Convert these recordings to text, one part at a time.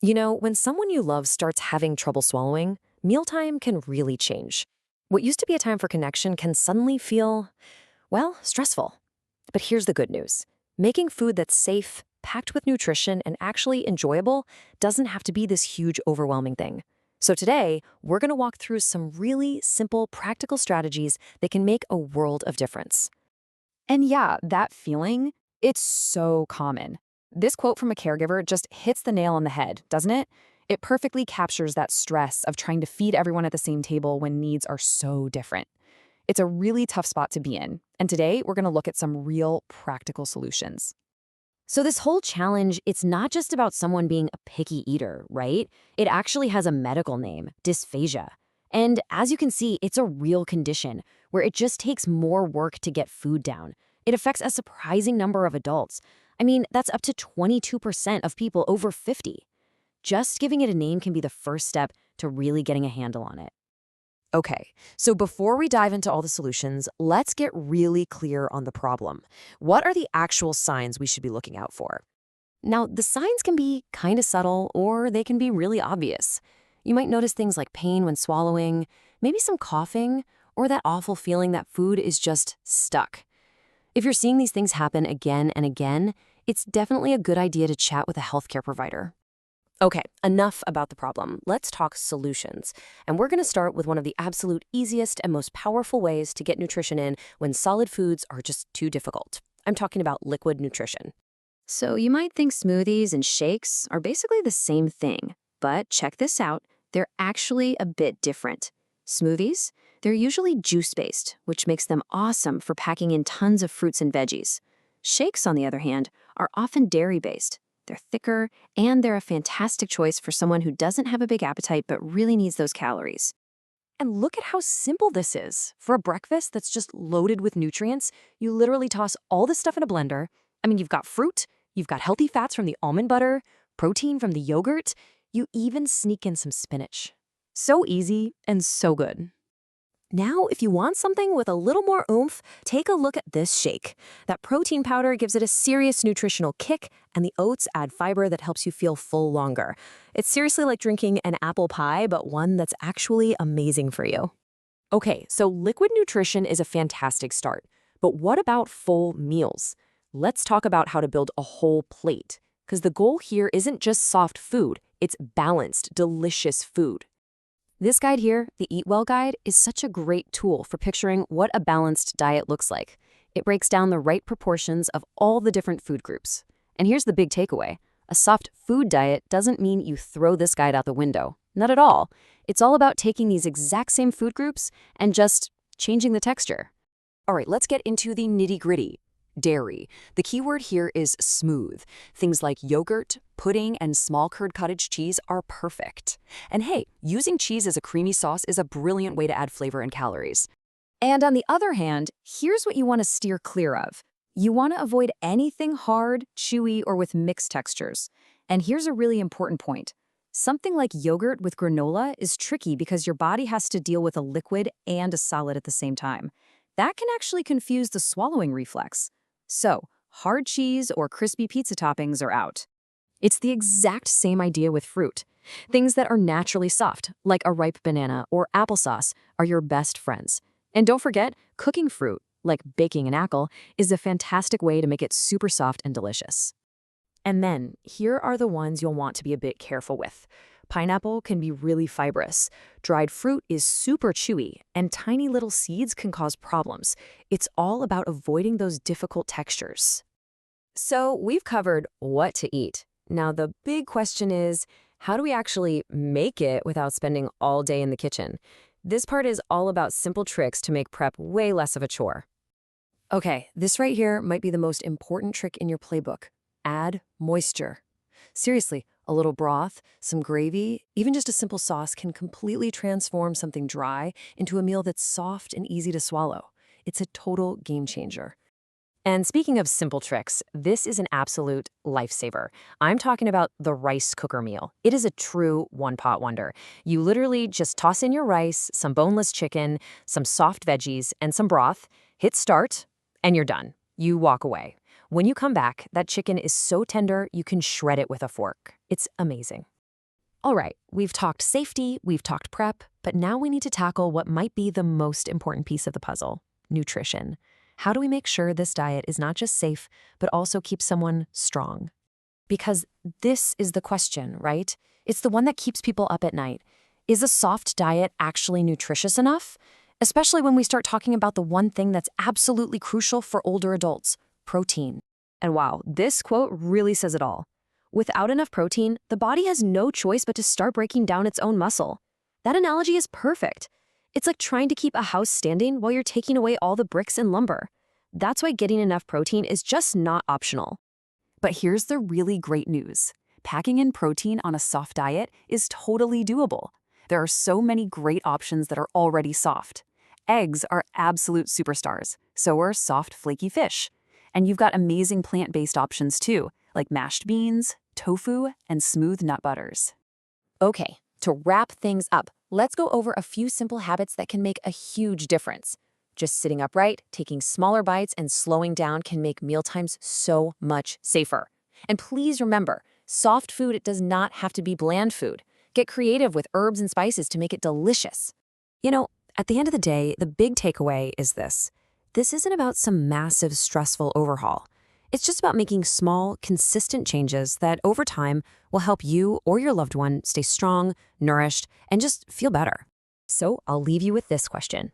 You know, when someone you love starts having trouble swallowing, mealtime can really change. What used to be a time for connection can suddenly feel, well, stressful. But here's the good news. Making food that's safe, packed with nutrition, and actually enjoyable doesn't have to be this huge, overwhelming thing. So today, we're going to walk through some really simple, practical strategies that can make a world of difference. And yeah, that feeling, it's so common. This quote from a caregiver just hits the nail on the head, doesn't it? It perfectly captures that stress of trying to feed everyone at the same table when needs are so different. It's a really tough spot to be in, and today we're going to look at some real practical solutions. So this whole challenge, it's not just about someone being a picky eater, right? It actually has a medical name, dysphagia. And as you can see, it's a real condition where it just takes more work to get food down. It affects a surprising number of adults. I mean, that's up to 22% of people over 50. Just giving it a name can be the first step to really getting a handle on it. Okay, so before we dive into all the solutions, let's get really clear on the problem. What are the actual signs we should be looking out for? Now, the signs can be kind of subtle or they can be really obvious. You might notice things like pain when swallowing, maybe some coughing, or that awful feeling that food is just stuck. If you're seeing these things happen again and again, it's definitely a good idea to chat with a healthcare provider. Okay, enough about the problem. Let's talk solutions. And we're going to start with one of the absolute easiest and most powerful ways to get nutrition in when solid foods are just too difficult. I'm talking about liquid nutrition. So you might think smoothies and shakes are basically the same thing, but check this out. They're actually a bit different. Smoothies, they're usually juice-based, which makes them awesome for packing in tons of fruits and veggies. Shakes, on the other hand, are often dairy-based. They're thicker, and they're a fantastic choice for someone who doesn't have a big appetite but really needs those calories. And look at how simple this is. For a breakfast that's just loaded with nutrients, you literally toss all this stuff in a blender. I mean, you've got fruit, you've got healthy fats from the almond butter, protein from the yogurt, you even sneak in some spinach. So easy and so good. Now, if you want something with a little more oomph, take a look at this shake. That protein powder gives it a serious nutritional kick, and the oats add fiber that helps you feel full longer. It's seriously like drinking an apple pie, but one that's actually amazing for you. Okay, so liquid nutrition is a fantastic start. But what about full meals? Let's talk about how to build a whole plate. Because the goal here isn't just soft food, it's balanced, delicious food. This guide here, the Eat Well Guide, is such a great tool for picturing what a balanced diet looks like. It breaks down the right proportions of all the different food groups. And here's the big takeaway. A soft food diet doesn't mean you throw this guide out the window. Not at all. It's all about taking these exact same food groups and just changing the texture. All right, let's get into the nitty-gritty. Dairy. The key word here is smooth. Things like yogurt, pudding, and small-curd cottage cheese are perfect. And hey, using cheese as a creamy sauce is a brilliant way to add flavor and calories. And on the other hand, here's what you want to steer clear of. You want to avoid anything hard, chewy, or with mixed textures. And here's a really important point. Something like yogurt with granola is tricky because your body has to deal with a liquid and a solid at the same time. That can actually confuse the swallowing reflex. So, hard cheese or crispy pizza toppings are out. It's the exact same idea with fruit. Things that are naturally soft, like a ripe banana or applesauce, are your best friends. And don't forget, cooking fruit, like baking an apple, is a fantastic way to make it super soft and delicious. And then, here are the ones you'll want to be a bit careful with. Pineapple can be really fibrous. Dried fruit is super chewy, and tiny little seeds can cause problems. It's all about avoiding those difficult textures. So we've covered what to eat. Now the big question is, how do we actually make it without spending all day in the kitchen? This part is all about simple tricks to make prep way less of a chore. Okay, this right here might be the most important trick in your playbook. Add moisture. Seriously, a little broth, some gravy, even just a simple sauce can completely transform something dry into a meal that's soft and easy to swallow. It's a total game changer. And speaking of simple tricks, this is an absolute lifesaver. I'm talking about the rice cooker meal. It is a true one-pot wonder. You literally just toss in your rice, some boneless chicken, some soft veggies, and some broth, hit start, and you're done. You walk away. When you come back, that chicken is so tender you can shred it with a fork. It's amazing. All right, we've talked safety, we've talked prep, but now we need to tackle what might be the most important piece of the puzzle: nutrition. How do we make sure this diet is not just safe, but also keeps someone strong? Because this is the question, right? It's the one that keeps people up at night. Is a soft diet actually nutritious enough? Especially when we start talking about the one thing that's absolutely crucial for older adults: protein. And wow, this quote really says it all. Without enough protein, the body has no choice but to start breaking down its own muscle. That analogy is perfect. It's like trying to keep a house standing while you're taking away all the bricks and lumber. That's why getting enough protein is just not optional. But here's the really great news. Packing in protein on a soft diet is totally doable. There are so many great options that are already soft. Eggs are absolute superstars, so are soft, flaky fish. And you've got amazing plant-based options too, like mashed beans, tofu, and smooth nut butters. Okay, to wrap things up, let's go over a few simple habits that can make a huge difference. Just sitting upright, taking smaller bites, and slowing down can make mealtimes so much safer. And please remember, soft food does not have to be bland food. Get creative with herbs and spices to make it delicious. At the end of the day, the big takeaway is this. This isn't about some massive, stressful overhaul. It's just about making small, consistent changes that over time will help you or your loved one stay strong, nourished, and just feel better. So I'll leave you with this question.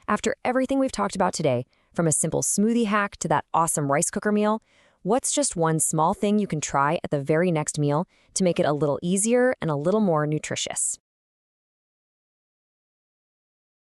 After everything we've talked about today, from a simple smoothie hack to that awesome rice cooker meal, what's just one small thing you can try at the very next meal to make it a little easier and a little more nutritious?